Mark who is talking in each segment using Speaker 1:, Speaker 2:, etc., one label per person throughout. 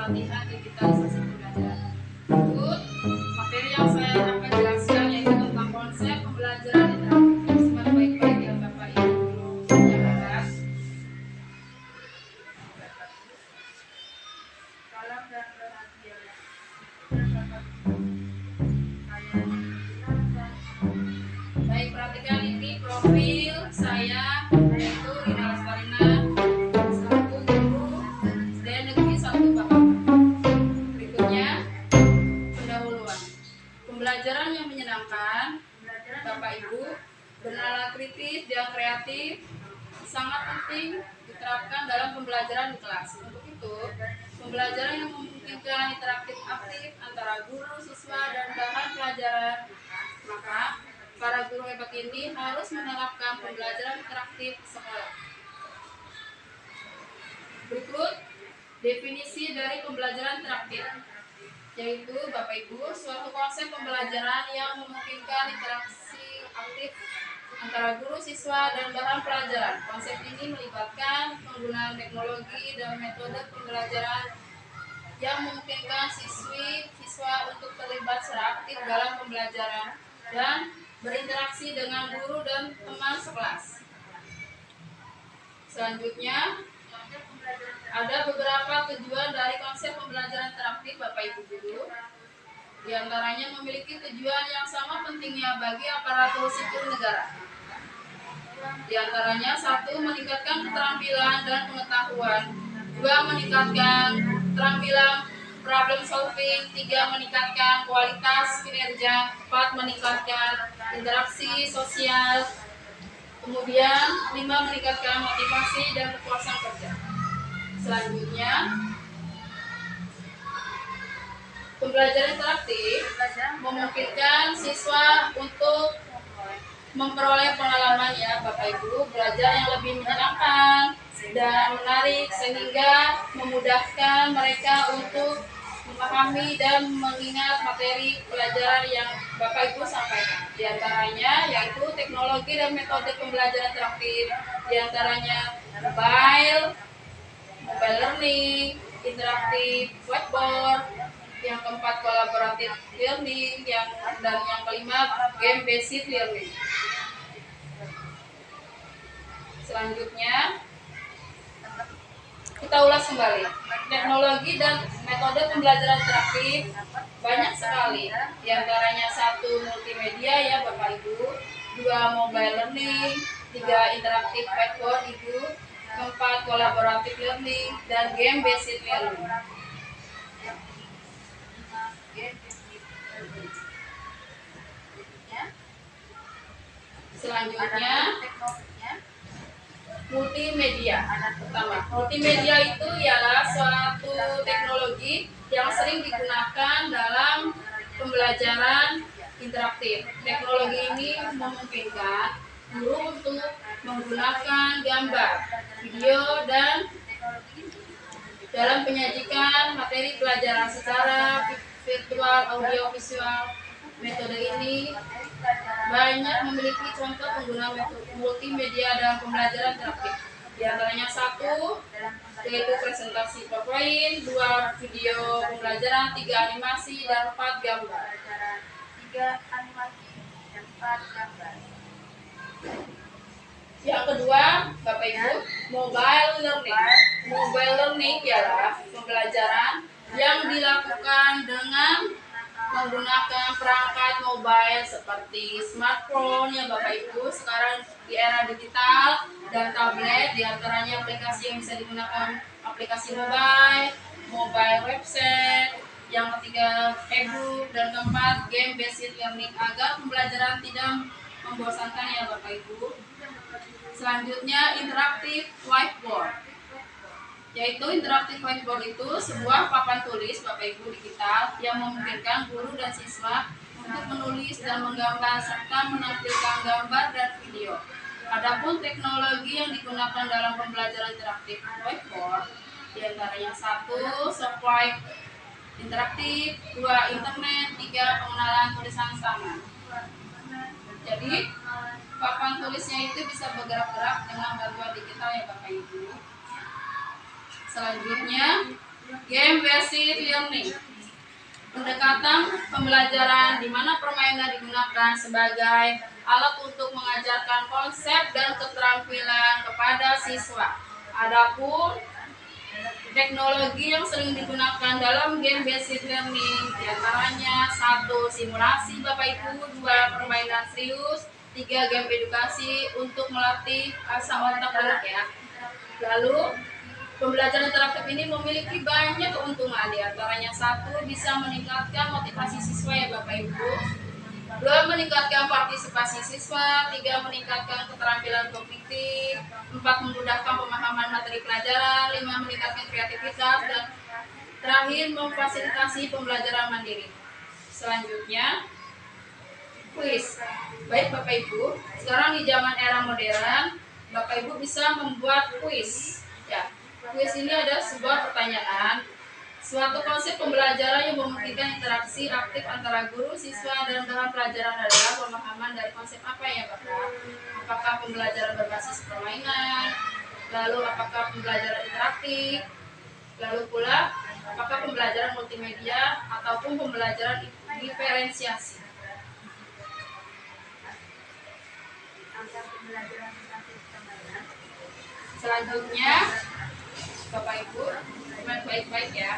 Speaker 1: pelatihan digitalisasi pembelajaran. Berikut materi yang saya akan jelaskan yaitu tentang konsep pembelajaran interaktif. Simak baik-baik ya Bapak Ibu guru yang hebat. Salam dan bahagia. Baik, perhatikan ini profil saya yaitu Rina Lestarina, selaku guru SD Negeri 1 Bapak. Berikutnya pendahuluan. Pembelajaran yang menyenangkan, Bapak Ibu, bernalar kritis dan kreatif sangat penting diterapkan dalam pembelajaran di kelas. Untuk itu, pembelajaran yang memungkinkan interaktif aktif antara guru, siswa, dan bahan pelajaran, maka para guru hebat ini harus menerapkan pembelajaran interaktif di sekolah. Berikut definisi dari pembelajaran interaktif, yaitu Bapak Ibu, suatu konsep pembelajaran yang memungkinkan interaksi aktif antara guru, siswa, dan bahan pelajaran. Konsep ini melibatkan penggunaan teknologi dan metode pembelajaran yang memungkinkan siswa untuk terlibat secara aktif dalam pembelajaran dan berinteraksi dengan guru dan teman sekelas. Selanjutnya, ada beberapa tujuan dari konsep pembelajaran interaktif Bapak Ibu guru. Di antaranya memiliki tujuan yang sama pentingnya bagi aparatur sipil negara. Di antaranya, 1. Meningkatkan keterampilan dan pengetahuan. 2. Meningkatkan keterampilan problem solving. 3. Meningkatkan kualitas kinerja. 4. Meningkatkan interaksi sosial. Kemudian 5. Meningkatkan motivasi dan kepuasan kerja. Selanjutnya, pembelajaran interaktif memungkinkan siswa untuk memperoleh pengalaman ya Bapak Ibu, belajar yang lebih menyenangkan dan menarik sehingga memudahkan mereka untuk memahami dan mengingat materi pelajaran yang Bapak Ibu sampaikan. Di antaranya yaitu teknologi dan metode pembelajaran interaktif, di antaranya mobile learning, interaktif whiteboard, yang keempat collaborative learning, dan yang kelima game based learning. Selanjutnya kita ulas kembali teknologi dan metode pembelajaran interaktif banyak sekali. Di antaranya 1. Multimedia ya Bapak Ibu, 2. Mobile learning, 3. Interaktif whiteboard Ibu, 4. Collaborative learning, dan game based learning. Selanjutnya multimedia. Pertama, multimedia itu ialah suatu teknologi yang sering digunakan dalam pembelajaran interaktif. Teknologi ini memungkinkan guru untuk menggunakan gambar, video, dan dalam penyajikan materi pelajaran secara virtual, audio, visual. Metode ini banyak memiliki contoh penggunaan multimedia dalam pembelajaran interaktif. Di antaranya 1. Yaitu presentasi PowerPoint, 2. Video pembelajaran, 3. Animasi, dan 4. Gambar. Yang kedua, Bapak Ibu, mobile learning. Mobile learning ialah pembelajaran yang dilakukan dengan menggunakan perangkat mobile seperti smartphone ya Bapak Ibu. Sekarang di era digital dan tablet, di antaranya aplikasi yang bisa digunakan aplikasi mobile website, yang ketiga e-book, dan keempat game based learning agar pembelajaran tidak membosankan ya Bapak Ibu. Selanjutnya interaktif whiteboard. Yaitu interaktif whiteboard itu sebuah papan tulis Bapak Ibu digital yang memungkinkan guru dan siswa untuk menulis dan menggambar serta menampilkan gambar dan video. Adapun teknologi yang digunakan dalam pembelajaran interaktif whiteboard di antaranya 1. Software interaktif, 2. Internet, 3. Pengenalan tulisan tangan. Jadi papan tulisnya itu bisa bergerak-gerak dengan bantuan digital ya Bapak Ibu. Selanjutnya Game based learning. Pendekatan pembelajaran di mana permainan digunakan sebagai alat untuk mengajarkan konsep dan keterampilan kepada siswa. Adapun teknologi yang sering digunakan dalam game based learning diantaranya 1. Simulasi Bapak Ibu, 2. Permainan serius, 3. Game edukasi untuk melatih asam otak anak ya. Lalu pembelajaran interaktif ini memiliki banyak keuntungan, diantaranya 1. Bisa meningkatkan motivasi siswa ya Bapak Ibu, 2. Meningkatkan partisipasi siswa, 3. Meningkatkan keterampilan kognitif, 4. Memudahkan pemahaman materi pelajaran, 5. Meningkatkan kreativitas, dan terakhir memfasilitasi pembelajaran mandiri. Selanjutnya kuis. Baik Bapak Ibu, sekarang di zaman era modern Bapak Ibu bisa membuat kuis ya. Kuis ini ada sebuah pertanyaan, suatu konsep pembelajaran yang memungkinkan interaksi aktif antara guru, siswa, dan bahan pelajaran adalah pemahaman dari konsep apa ya Bapak? Apakah pembelajaran berbasis permainan? Lalu apakah pembelajaran interaktif? Lalu pula apakah pembelajaran multimedia ataupun pembelajaran diferensiasi? Selanjutnya Bapak Ibu, baik-baik ya.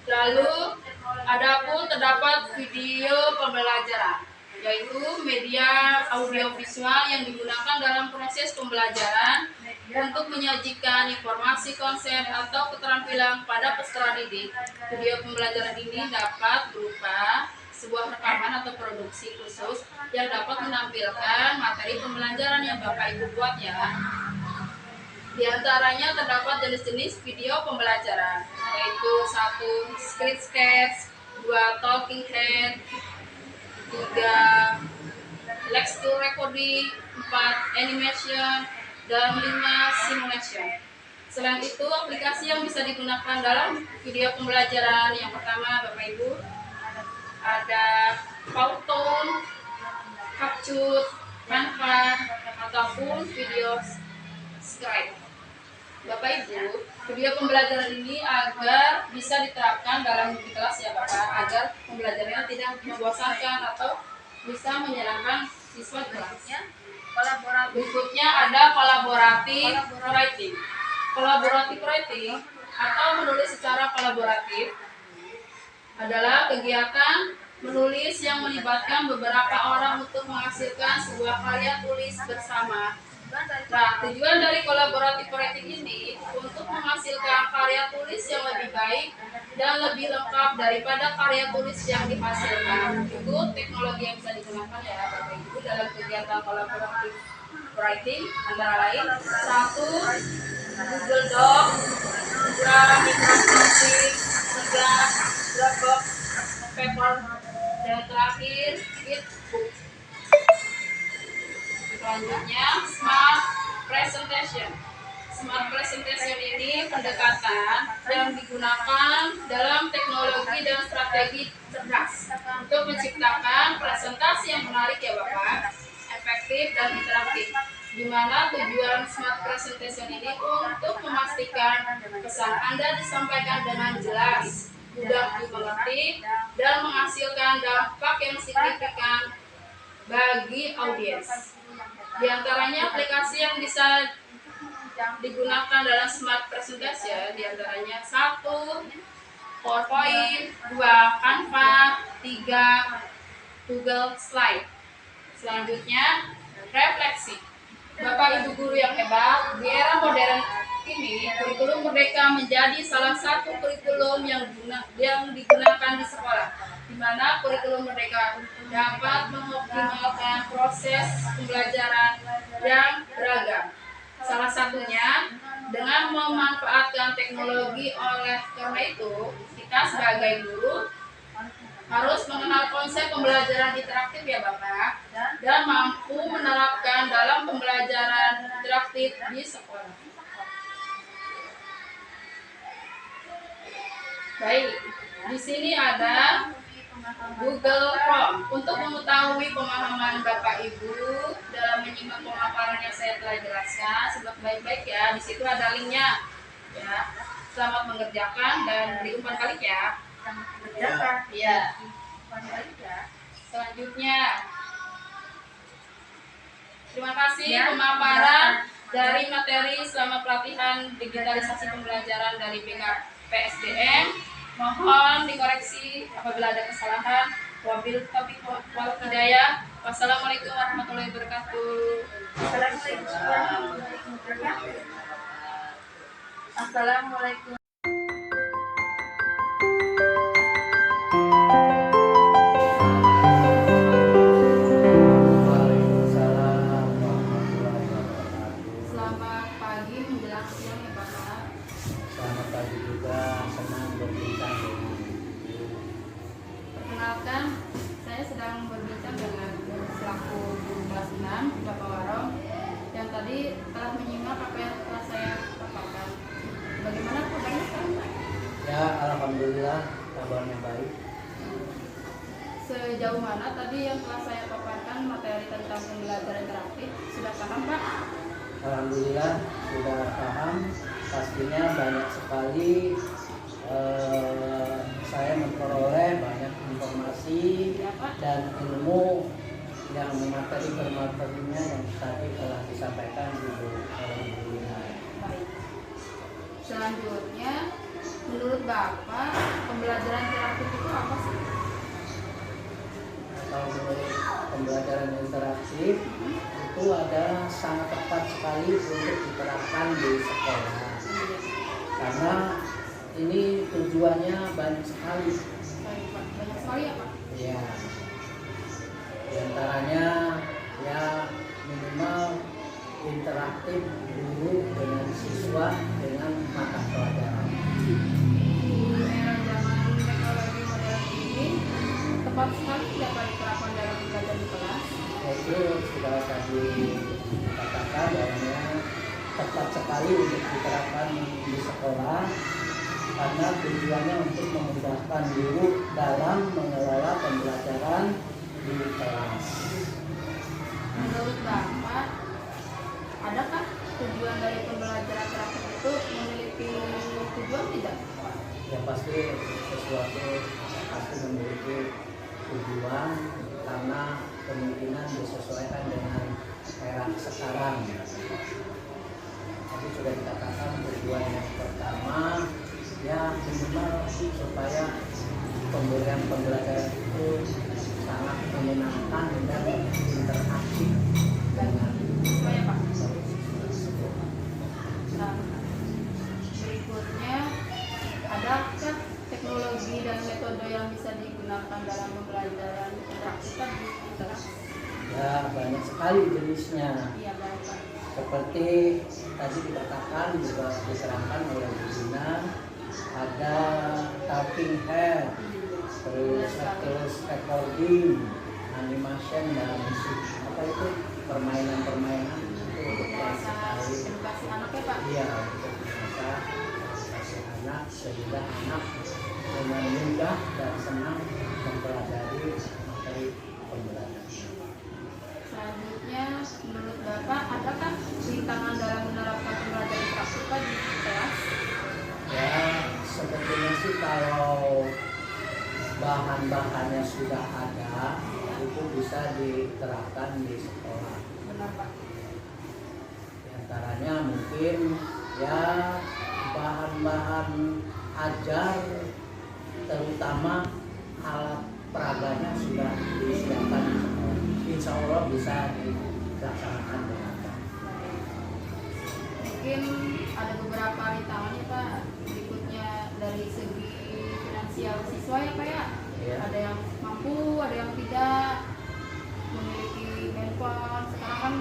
Speaker 1: Lalu adapun terdapat video pembelajaran, yaitu media audiovisual yang digunakan dalam proses pembelajaran untuk menyajikan informasi, konsep, atau keterampilan pada peserta didik. Video pembelajaran ini dapat berupa sebuah rekaman atau produksi khusus yang dapat menampilkan materi pembelajaran yang Bapak Ibu buat ya. Di antaranya terdapat jenis-jenis video pembelajaran, yaitu 1. Screencast, 2. Talking head, 3. lecture recording, 4. Animation, dan 5. Simulation. Selain itu, aplikasi yang bisa digunakan dalam video pembelajaran yang pertama Bapak Ibu ada Powtoon, Capcut, Canva, ataupun video Scribe. Bapak Ibu, video pembelajaran ini agar bisa diterapkan dalam di kelas ya Bapak, agar pembelajarannya tidak membosankan atau bisa menyenangkan siswa di kelasnya. Berikutnya ada collaborative writing. Collaborative writing atau menulis secara kolaboratif adalah kegiatan menulis yang melibatkan beberapa orang untuk menghasilkan sebuah karya tulis bersama. Nah, tujuan dari collaborative writing ini untuk menghasilkan karya tulis yang lebih baik dan lebih lengkap daripada karya tulis yang dihasilkan. Itu teknologi yang bisa digunakan ya Bapak Ibu dalam kegiatan collaborative writing antara lain 1. Google Docs, 2. Microsoft Teams, 3. Dropbox, Paper, dan terakhir Gitbook. Selanjutnya Smart Presentation. Smart Presentation ini pendekatan yang digunakan dalam teknologi dan strategi cerdas untuk menciptakan presentasi yang menarik ya Bapak, efektif dan interaktif. Di mana tujuan Smart Presentation ini untuk memastikan pesan Anda disampaikan dengan jelas, mudah dimengerti, dan menghasilkan dampak yang signifikan bagi audiens. Di antaranya aplikasi yang bisa digunakan dalam Smart Presentation di antaranya 1. PowerPoint, 2. Canva, 3. Google Slide. Selanjutnya refleksi. Bapak Ibu guru yang hebat, di era modern ini kurikulum Merdeka menjadi salah satu kurikulum yang digunakan di sekolah, di mana kurikulum Merdeka dapat mengoptimalkan proses pembelajaran yang beragam. Salah satunya dengan memanfaatkan teknologi. Oleh karena itu, kita sebagai guru harus mengenal konsep pembelajaran interaktif ya Bapak, dan mampu menerapkan dalam pembelajaran interaktif di sekolah. Baik, di sini ada Google Form untuk mengetahui pemahaman Bapak Ibu dalam menyimak pemaparan yang saya telah jelaskan, simak baik-baik ya. Di situ ada linknya. Ya. Selamat mengerjakan dan beri umpan balik ya.
Speaker 2: Selamat mengerjakan.
Speaker 1: Iya.
Speaker 2: Umpan balik ya.
Speaker 1: Selanjutnya, terima kasih
Speaker 2: Ya,
Speaker 1: pemaparan dari materi selama pelatihan digitalisasi pembelajaran dari PSDM. Mohon dikoreksi apabila ada kesalahan. Wabil taufiq wal hidayah. Wassalamualaikum warahmatullahi wabarakatuh.
Speaker 2: Assalamualaikum warahmatullahi wabarakatuh. Assalamualaikum.
Speaker 1: Selamat pagi menjelang siang ya Bapak.
Speaker 3: Selamat pagi juga, senang berbincang dengan Ibu.
Speaker 1: Perkenalkan, saya sedang berbincang dengan selaku guru kelas 6 Bapak Warong yang tadi telah menyimak apa yang telah saya paparkan. Bagaimana kabarnya sekarang Pak?
Speaker 3: Ya, alhamdulillah kabarnya baik.
Speaker 1: Sejauh mana tadi yang telah saya paparkan materi tentang pembelajaran interaktif? Sudah paham Pak?
Speaker 3: Alhamdulillah sudah paham. Pastinya banyak sekali saya memperoleh banyak informasi
Speaker 1: Ya Pak.
Speaker 3: dan ilmu yang materi-materinya yang tadi telah disampaikan Ibu. Alhamdulillah.
Speaker 1: Baik. Selanjutnya, menurut Bapak, pembelajaran interaktif itu apa sih?
Speaker 3: Atau menurut pembelajaran interaktif itu ada sangat tepat sekali untuk diterapkan di sekolah karena ini tujuannya banyak sekali.
Speaker 1: Baik Pak. Banyak sekali ya Pak.
Speaker 3: Ya, di antaranya ya minimal interaktif guru dengan siswa dengan mata pelajaran.
Speaker 1: Di era zaman teknologi modern ini, tepat sekali dapat diterapkan dalam belajar di kelas.
Speaker 3: Itu sudah tadi katakan bahwa tepat sekali untuk diterapkan di sekolah karena tujuannya untuk memudahkan guru dalam mengelola pembelajaran di kelas.
Speaker 1: Menurut Bapak, adakah tujuan dari pembelajaran interaktif itu memiliki tujuan tidak?
Speaker 3: Ya pasti sesuatu pasti memiliki tujuan karena kemungkinan disesuaikan dengan era sekarang. Tadi sudah dikatakan tujuan yang pertama ya minimal supaya pemberian pembelajaran itu sangat menyenangkan dan interaktif dengan
Speaker 1: Supaya Pak.
Speaker 3: siswa.
Speaker 1: Nah, berikutnya, adakah teknologi dan metode yang bisa digunakan dalam pembelajaran interaktif di kelas?
Speaker 3: Ya banyak sekali jenisnya.
Speaker 1: Iya baik Pak.
Speaker 3: Seperti tadi dikatakan juga diterangkan oleh Bu Gina, ada talking head, terus recording, animation dan musik. Apa itu permainan-permainan itu untuk
Speaker 1: Masa
Speaker 3: sekali.
Speaker 1: edukasi anak ya Pak.
Speaker 3: Iya untuk masa edukasi anak sehingga anak dengan mudah dan senang mempelajari materi pembelajaran.
Speaker 1: Selanjutnya, menurut Bapak, adakah rintangan dalam menerapkan pembelajaran interaktif Pak di kelas?
Speaker 3: Ya sebetulnya sih kalau bahan-bahannya sudah ada itu bisa diterapkan di sekolah.
Speaker 1: Benar Pak.
Speaker 3: Di antaranya mungkin ya bahan-bahan ajar terutama alat peraganya sudah disiapkan di sekolah. Insya Allah bisa dilaksanakan dengan baik.
Speaker 1: Mungkin ada beberapa rintangannya Pak. Berikutnya dari segi finansial siswa ya Pak ya.
Speaker 3: Ya.
Speaker 1: Ada yang mampu, ada yang tidak memiliki handphone. Sekarang kan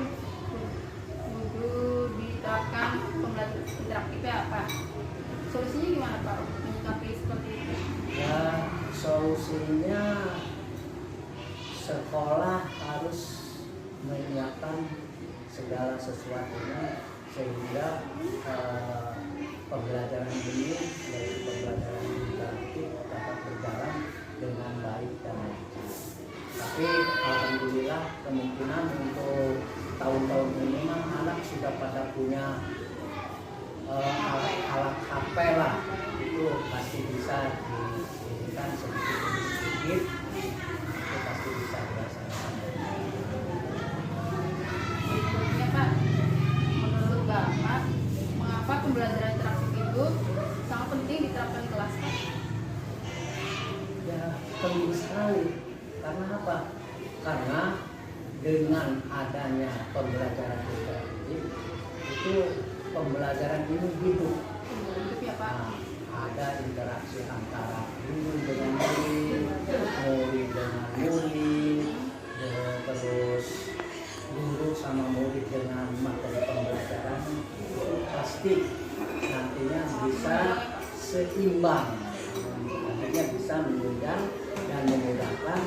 Speaker 1: kudu diterapkan pembelajaran interaktif ya Pak. Solusinya gimana Pak untuk menyikapi seperti itu?
Speaker 3: Ya solusinya sekolah harus menyiapkan segala sesuatunya sehingga pembelajaran ini yaitu pembelajaran interaktif dapat berjalan dengan baik dan lancar. Tapi alhamdulillah kemungkinan untuk tahun tahun ini memang anak sudah pada punya alat HP lah, itu pasti bisa diberikan sedikit itu pasti bisa dilaksanakan.
Speaker 1: Berikutnya Pak, menurut Bapak, mengapa pembelajaran interaktif itu sangat penting diterapkan di kelas Pak?
Speaker 3: Ya penting sekali, karena apa? Karena dengan adanya pembelajaran interaktif itu pembelajaran ini hidup.
Speaker 1: Hidup ya Pak.
Speaker 3: Nah, ada interaksi antara guru dengan murid, murid dengan murid, terus guru sama murid dengan materi pembelajaran itu pasti nantinya bisa seimbang, nantinya bisa menunjang dan memudahkan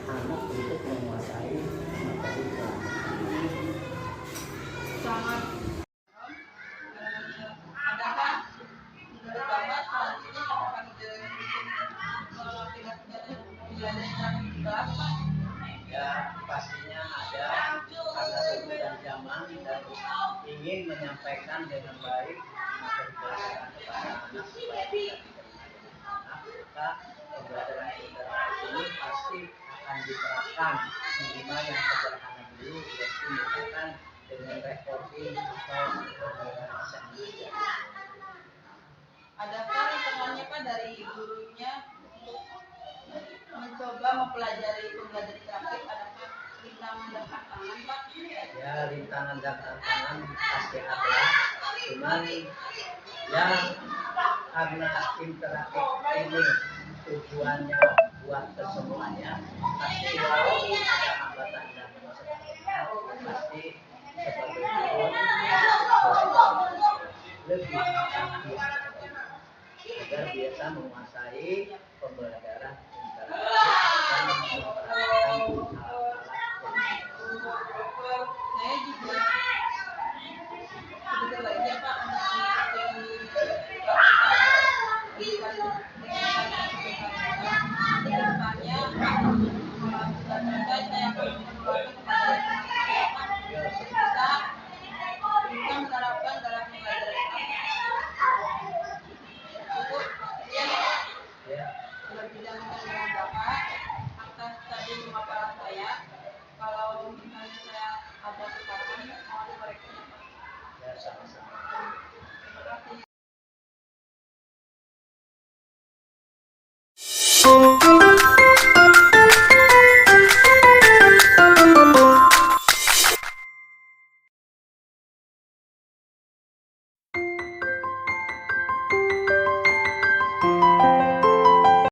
Speaker 3: anak untuk menguasai materi pelajaran.
Speaker 1: Sangat
Speaker 2: Adakah menurut Bapak selanjutnya akan melakukan pembelajaran interaktif di kelas, Pak?
Speaker 3: Ya pastinya ada, karena tuntutan zaman dan ingin menyampaikan dengan baik materi pelajaran kepada anak supaya tidak anak, maka pembelajaran interaktif ini pasti akan diterapkan minimal yang sederhana dulu, yaitu misalkan dengan recording atau mengajar.
Speaker 2: Adakah rencananya Pak dari gurunya untuk mencoba mempelajari pembelajaran interaktif? Adakah rintangan dan tantangan Pak?
Speaker 3: Ya rintangan dan tantangan pasti ada, cuman ya karena interaktif ini tujuannya buat kesemuanya, pasti walaupun ada hambatan dan masalah pasti sebagai guru lebih aktif agar biasa menguasai